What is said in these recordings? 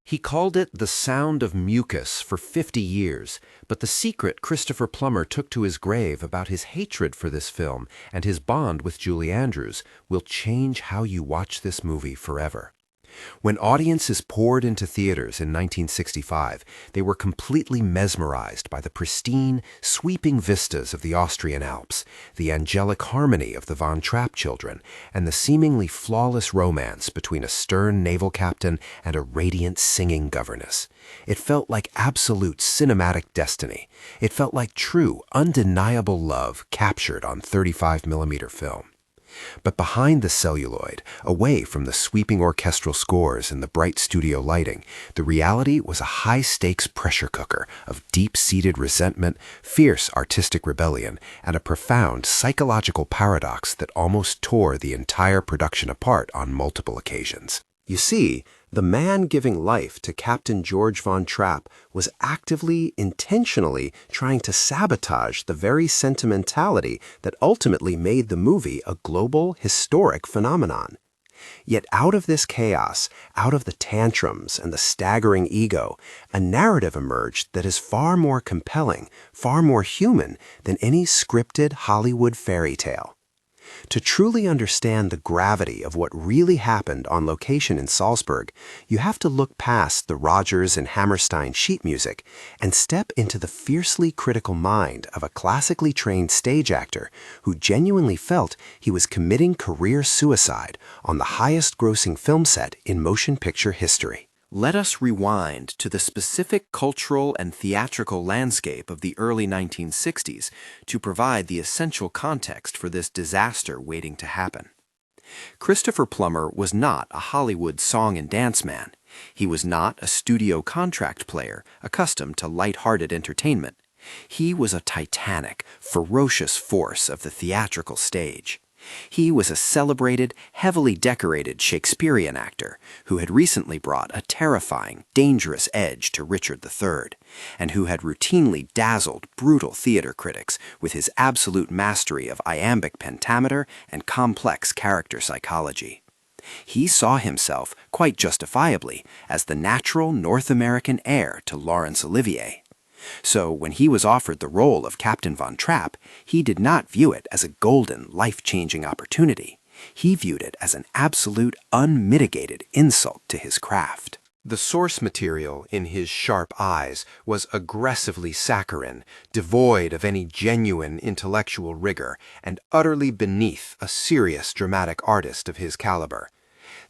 He called it the Sound of Mucus for 50 years, but the secret Christopher Plummer took to his grave about his hatred for this film and his bond with Julie Andrews will change how you watch this movie forever. When audiences poured into theaters in 1965, they were completely mesmerized by the pristine, sweeping vistas of the Austrian Alps, the angelic harmony of the Von Trapp children, and the seemingly flawless romance between a stern naval captain and a radiant singing governess. It felt like absolute cinematic destiny. It felt like true, undeniable love captured on 35mm film. But behind the celluloid, away from the sweeping orchestral scores and the bright studio lighting, the reality was a high-stakes pressure cooker of deep-seated resentment, fierce artistic rebellion, and a profound psychological paradox that almost tore the entire production apart on multiple occasions. You see, the man giving life to Captain George Von Trapp was actively, intentionally trying to sabotage the very sentimentality that ultimately made the movie a global, historic phenomenon. Yet out of this chaos, out of the tantrums and the staggering ego, a narrative emerged that is far more compelling, far more human than any scripted Hollywood fairy tale. To truly understand the gravity of what really happened on location in Salzburg, you have to look past the Rodgers and Hammerstein sheet music and step into the fiercely critical mind of a classically trained stage actor who genuinely felt he was committing career suicide on the highest-grossing film set in motion picture history. Let us rewind to the specific cultural and theatrical landscape of the early 1960s to provide the essential context for this disaster waiting to happen. Christopher Plummer was not a Hollywood song and dance man. He was not a studio contract player accustomed to light-hearted entertainment. He was a titanic, ferocious force of the theatrical stage. He was a celebrated, heavily decorated Shakespearean actor who had recently brought a terrifying, dangerous edge to Richard III, and who had routinely dazzled brutal theater critics with his absolute mastery of iambic pentameter and complex character psychology. He saw himself, quite justifiably, as the natural North American heir to Laurence Olivier. So when he was offered the role of Captain Von Trapp, he did not view it as a golden, life-changing opportunity. He viewed it as an absolute, unmitigated insult to his craft. The source material in his sharp eyes was aggressively saccharine, devoid of any genuine intellectual rigor, and utterly beneath a serious dramatic artist of his caliber.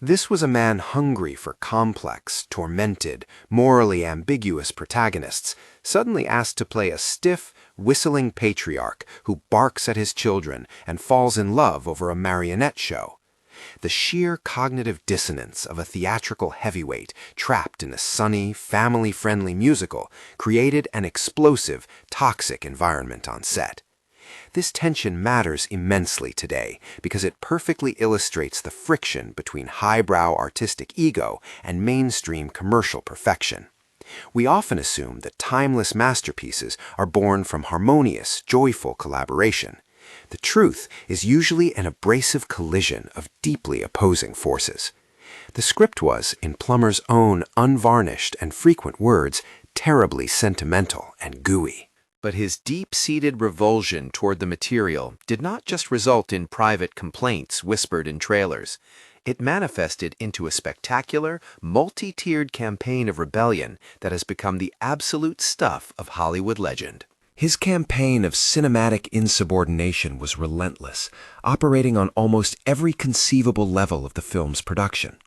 This was a man hungry for complex, tormented, morally ambiguous protagonists, suddenly asked to play a stiff, whistling patriarch who barks at his children and falls in love over a marionette show. The sheer cognitive dissonance of a theatrical heavyweight trapped in a sunny, family-friendly musical created an explosive, toxic environment on set. This tension matters immensely today because it perfectly illustrates the friction between highbrow artistic ego and mainstream commercial perfection. We often assume that timeless masterpieces are born from harmonious, joyful collaboration. The truth is usually an abrasive collision of deeply opposing forces. The script was, in Plummer's own unvarnished and frequent words, terribly sentimental and gooey. But his deep-seated revulsion toward the material did not just result in private complaints whispered in trailers. It manifested into a spectacular, multi-tiered campaign of rebellion that has become the absolute stuff of Hollywood legend. His campaign of cinematic insubordination was relentless, operating on almost every conceivable level of the film's production.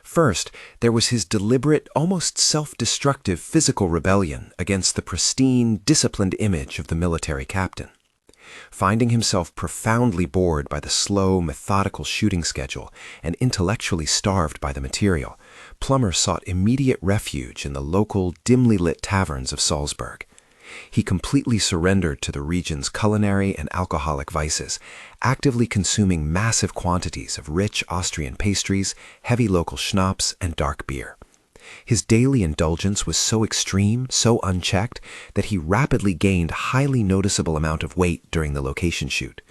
First, there was his deliberate, almost self-destructive physical rebellion against the pristine, disciplined image of the military captain. Finding himself profoundly bored by the slow, methodical shooting schedule and intellectually starved by the material, Plummer sought immediate refuge in the local, dimly lit taverns of Salzburg. He completely surrendered to the region's culinary and alcoholic vices, actively consuming massive quantities of rich Austrian pastries, heavy local schnapps, and dark beer. His daily indulgence was so extreme, so unchecked, that he rapidly gained a highly noticeable amount of weight during the location shoot.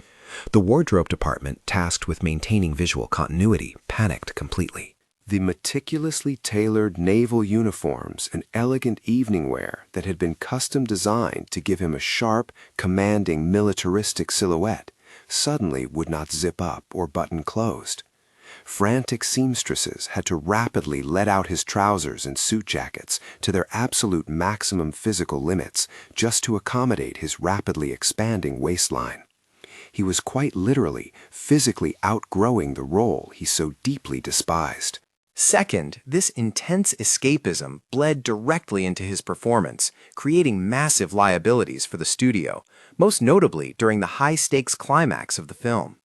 The wardrobe department, tasked with maintaining visual continuity, panicked completely. The meticulously tailored naval uniforms and elegant evening wear that had been custom designed to give him a sharp, commanding militaristic silhouette suddenly would not zip up or button closed. Frantic seamstresses had to rapidly let out his trousers and suit jackets to their absolute maximum physical limits just to accommodate his rapidly expanding waistline. He was quite literally, physically outgrowing the role he so deeply despised. Second, this intense escapism bled directly into his performance, creating massive liabilities for the studio, most notably during the high-stakes climax of the film.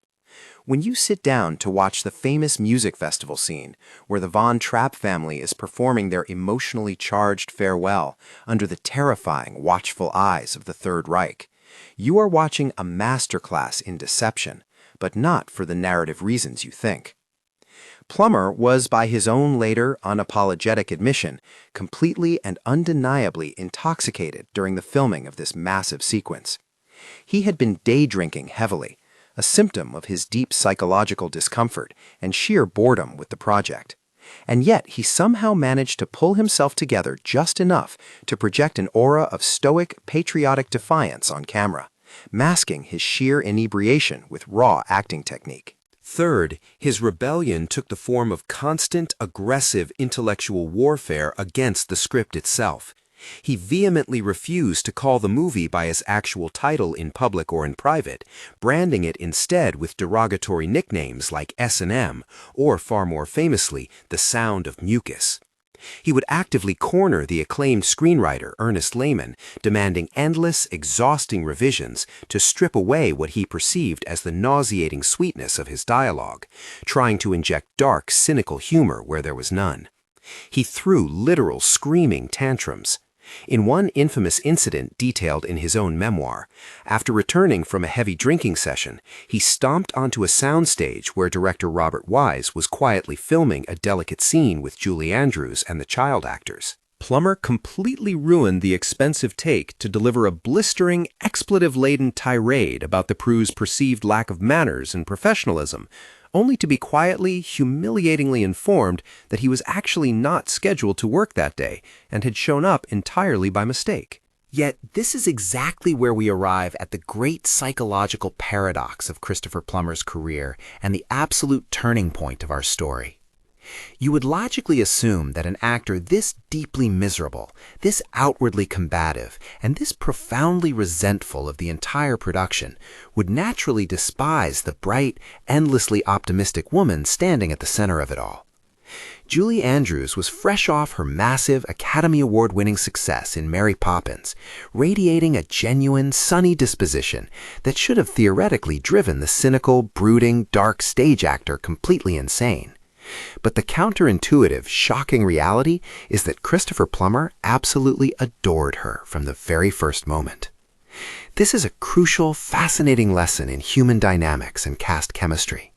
When you sit down to watch the famous music festival scene, where the Von Trapp family is performing their emotionally charged farewell under the terrifying, watchful eyes of the Third Reich, you are watching a masterclass in deception, but not for the narrative reasons you think. Plummer was, by his own later, unapologetic admission, completely and undeniably intoxicated during the filming of this massive sequence. He had been day drinking heavily, a symptom of his deep psychological discomfort and sheer boredom with the project. And yet he somehow managed to pull himself together just enough to project an aura of stoic, patriotic defiance on camera, masking his sheer inebriation with raw acting technique. Third, his rebellion took the form of constant, aggressive intellectual warfare against the script itself. He vehemently refused to call the movie by its actual title in public or in private, branding it instead with derogatory nicknames like S&M, or far more famously, The Sound of Mucus. He would actively corner the acclaimed screenwriter Ernest Lehman, demanding endless, exhausting revisions to strip away what he perceived as the nauseating sweetness of his dialogue, trying to inject dark, cynical humor where there was none. He threw literal screaming tantrums. In one infamous incident detailed in his own memoir, after returning from a heavy drinking session, he stomped onto a soundstage where director Robert Wise was quietly filming a delicate scene with Julie Andrews and the child actors. Plummer completely ruined the expensive take to deliver a blistering, expletive-laden tirade about the crew's perceived lack of manners and professionalism, only to be quietly, humiliatingly informed that he was actually not scheduled to work that day and had shown up entirely by mistake. Yet this is exactly where we arrive at the great psychological paradox of Christopher Plummer's career and the absolute turning point of our story. You would logically assume that an actor this deeply miserable, this outwardly combative, and this profoundly resentful of the entire production would naturally despise the bright, endlessly optimistic woman standing at the center of it all. Julie Andrews was fresh off her massive Academy Award-winning success in Mary Poppins, radiating a genuine, sunny disposition that should have theoretically driven the cynical, brooding, dark stage actor completely insane. But the counterintuitive, shocking reality is that Christopher Plummer absolutely adored her from the very first moment. This is a crucial, fascinating lesson in human dynamics and cast chemistry.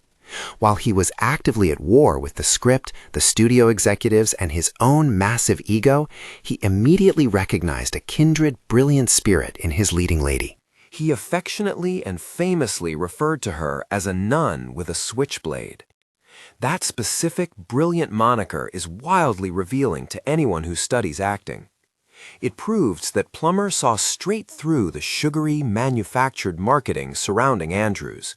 While he was actively at war with the script, the studio executives, and his own massive ego, he immediately recognized a kindred, brilliant spirit in his leading lady. He affectionately and famously referred to her as a nun with a switchblade. That specific, brilliant moniker is wildly revealing to anyone who studies acting. It proves that Plummer saw straight through the sugary, manufactured marketing surrounding Andrews.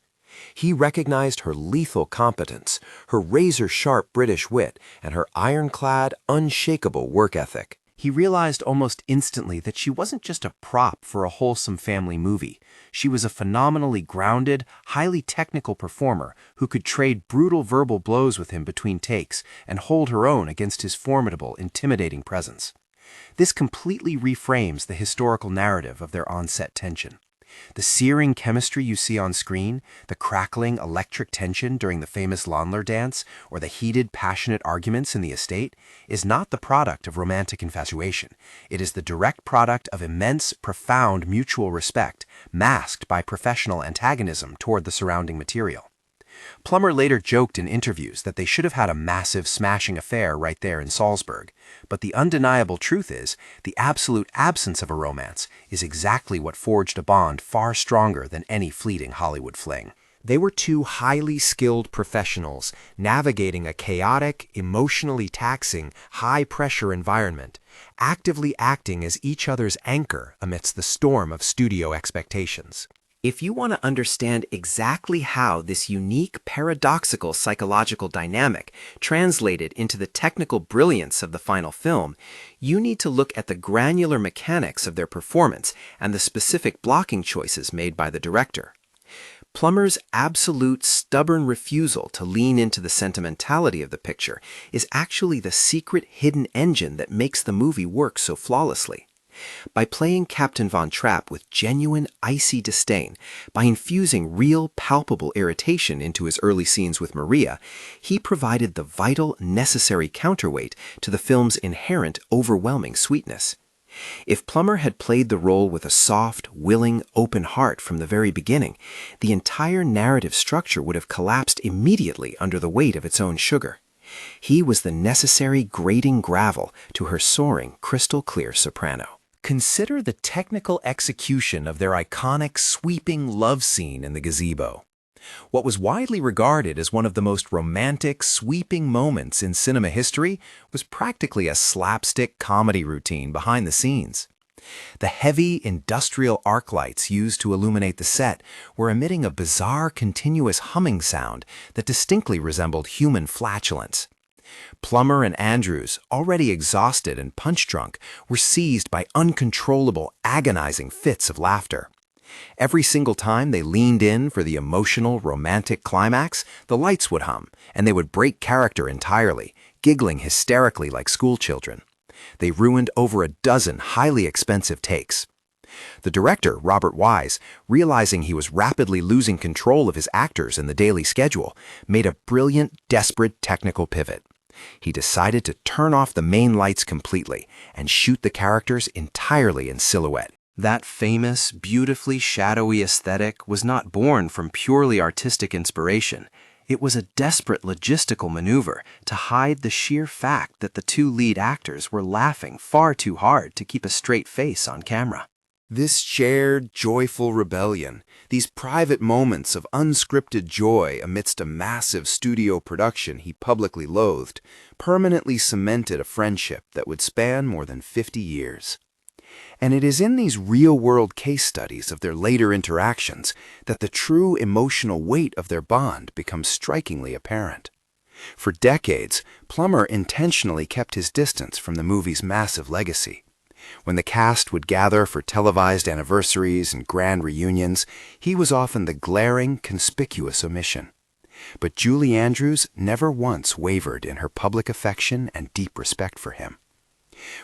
He recognized her lethal competence, her razor-sharp British wit, and her ironclad, unshakable work ethic. He realized almost instantly that she wasn't just a prop for a wholesome family movie. She was a phenomenally grounded, highly technical performer who could trade brutal verbal blows with him between takes and hold her own against his formidable, intimidating presence. This completely reframes the historical narrative of their on-set tension. The searing chemistry you see on screen, the crackling electric tension during the famous Landler dance, or the heated, passionate arguments in the estate, is not the product of romantic infatuation. It is the direct product of immense, profound mutual respect, masked by professional antagonism toward the surrounding material. Plummer later joked in interviews that they should have had a massive, smashing affair right there in Salzburg, but the undeniable truth is, the absolute absence of a romance is exactly what forged a bond far stronger than any fleeting Hollywood fling. They were two highly skilled professionals navigating a chaotic, emotionally taxing, high-pressure environment, actively acting as each other's anchor amidst the storm of studio expectations. If you want to understand exactly how this unique, paradoxical psychological dynamic translated into the technical brilliance of the final film, you need to look at the granular mechanics of their performance and the specific blocking choices made by the director. Plummer's absolute stubborn refusal to lean into the sentimentality of the picture is actually the secret hidden engine that makes the movie work so flawlessly. By playing Captain Von Trapp with genuine, icy disdain, by infusing real, palpable irritation into his early scenes with Maria, he provided the vital, necessary counterweight to the film's inherent, overwhelming sweetness. If Plummer had played the role with a soft, willing, open heart from the very beginning, the entire narrative structure would have collapsed immediately under the weight of its own sugar. He was the necessary grating gravel to her soaring, crystal-clear soprano. Consider the technical execution of their iconic, sweeping love scene in the gazebo. What was widely regarded as one of the most romantic, sweeping moments in cinema history was practically a slapstick comedy routine behind the scenes. The heavy, industrial arc lights used to illuminate the set were emitting a bizarre, continuous humming sound that distinctly resembled human flatulence. Plummer and Andrews, already exhausted and punch-drunk, were seized by uncontrollable, agonizing fits of laughter. Every single time they leaned in for the emotional, romantic climax, the lights would hum, and they would break character entirely, giggling hysterically like schoolchildren. They ruined over a dozen highly expensive takes. The director, Robert Wise, realizing he was rapidly losing control of his actors in the daily schedule, made a brilliant, desperate technical pivot. He decided to turn off the main lights completely and shoot the characters entirely in silhouette. That famous, beautifully shadowy aesthetic was not born from purely artistic inspiration. It was a desperate logistical maneuver to hide the sheer fact that the two lead actors were laughing far too hard to keep a straight face on camera. This shared, joyful rebellion, these private moments of unscripted joy amidst a massive studio production he publicly loathed, permanently cemented a friendship that would span more than 50 years. And it is in these real-world case studies of their later interactions that the true emotional weight of their bond becomes strikingly apparent. For decades, Plummer intentionally kept his distance from the movie's massive legacy. When the cast would gather for televised anniversaries and grand reunions, he was often the glaring, conspicuous omission. But Julie Andrews never once wavered in her public affection and deep respect for him.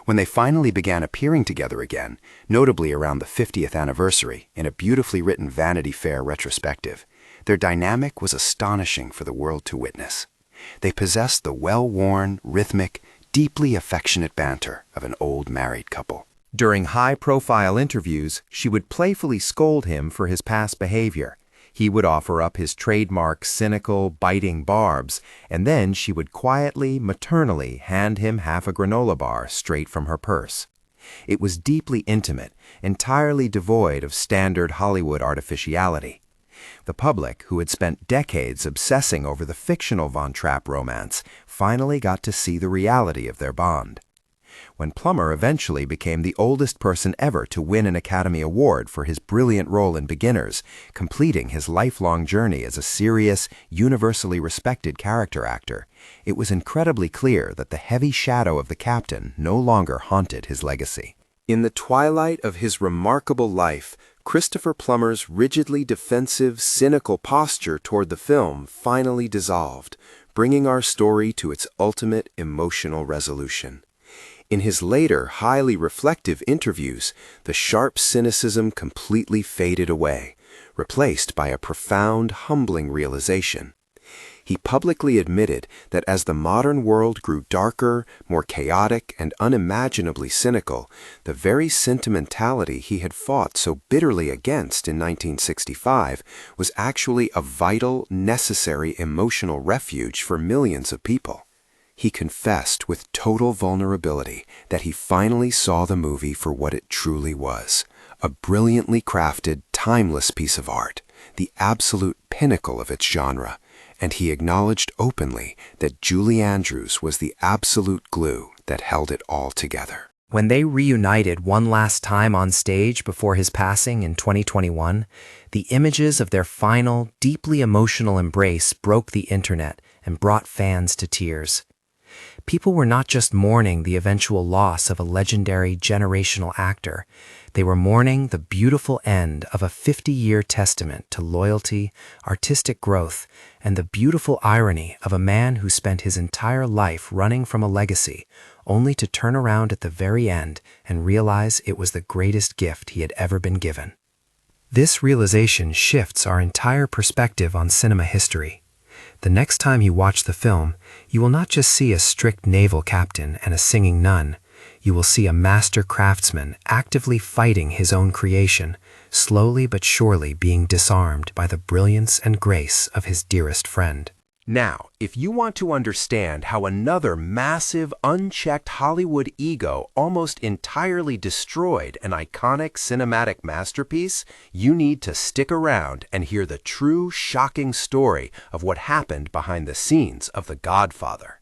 When they finally began appearing together again, notably around the 50th anniversary in a beautifully written Vanity Fair retrospective, their dynamic was astonishing for the world to witness. They possessed the well-worn, rhythmic, deeply affectionate banter of an old married couple. During high-profile interviews, she would playfully scold him for his past behavior. He would offer up his trademark cynical, biting barbs, and then she would quietly, maternally hand him half a granola bar straight from her purse. It was deeply intimate, entirely devoid of standard Hollywood artificiality. The public, who had spent decades obsessing over the fictional Von Trapp romance, finally got to see the reality of their bond. When Plummer eventually became the oldest person ever to win an Academy Award for his brilliant role in Beginners, completing his lifelong journey as a serious, universally respected character actor, it was incredibly clear that the heavy shadow of the captain no longer haunted his legacy. In the twilight of his remarkable life, Christopher Plummer's rigidly defensive, cynical posture toward the film finally dissolved, bringing our story to its ultimate emotional resolution. In his later, highly reflective interviews, the sharp cynicism completely faded away, replaced by a profound, humbling realization. He publicly admitted that as the modern world grew darker, more chaotic, and unimaginably cynical, the very sentimentality he had fought so bitterly against in 1965 was actually a vital, necessary emotional refuge for millions of people. He confessed with total vulnerability that he finally saw the movie for what it truly was, a brilliantly crafted, timeless piece of art, the absolute pinnacle of its genre, and he acknowledged openly that Julie Andrews was the absolute glue that held it all together. When they reunited one last time on stage before his passing in 2021, the images of their final, deeply emotional embrace broke the internet and brought fans to tears. People were not just mourning the eventual loss of a legendary generational actor, they were mourning the beautiful end of a 50-year testament to loyalty, artistic growth, and the beautiful irony of a man who spent his entire life running from a legacy, only to turn around at the very end and realize it was the greatest gift he had ever been given. This realization shifts our entire perspective on cinema history. The next time you watch the film, you will not just see a strict naval captain and a singing nun. You will see a master craftsman actively fighting his own creation, slowly but surely being disarmed by the brilliance and grace of his dearest friend. Now, if you want to understand how another massive, unchecked Hollywood ego almost entirely destroyed an iconic cinematic masterpiece, you need to stick around and hear the true, shocking story of what happened behind the scenes of The Godfather.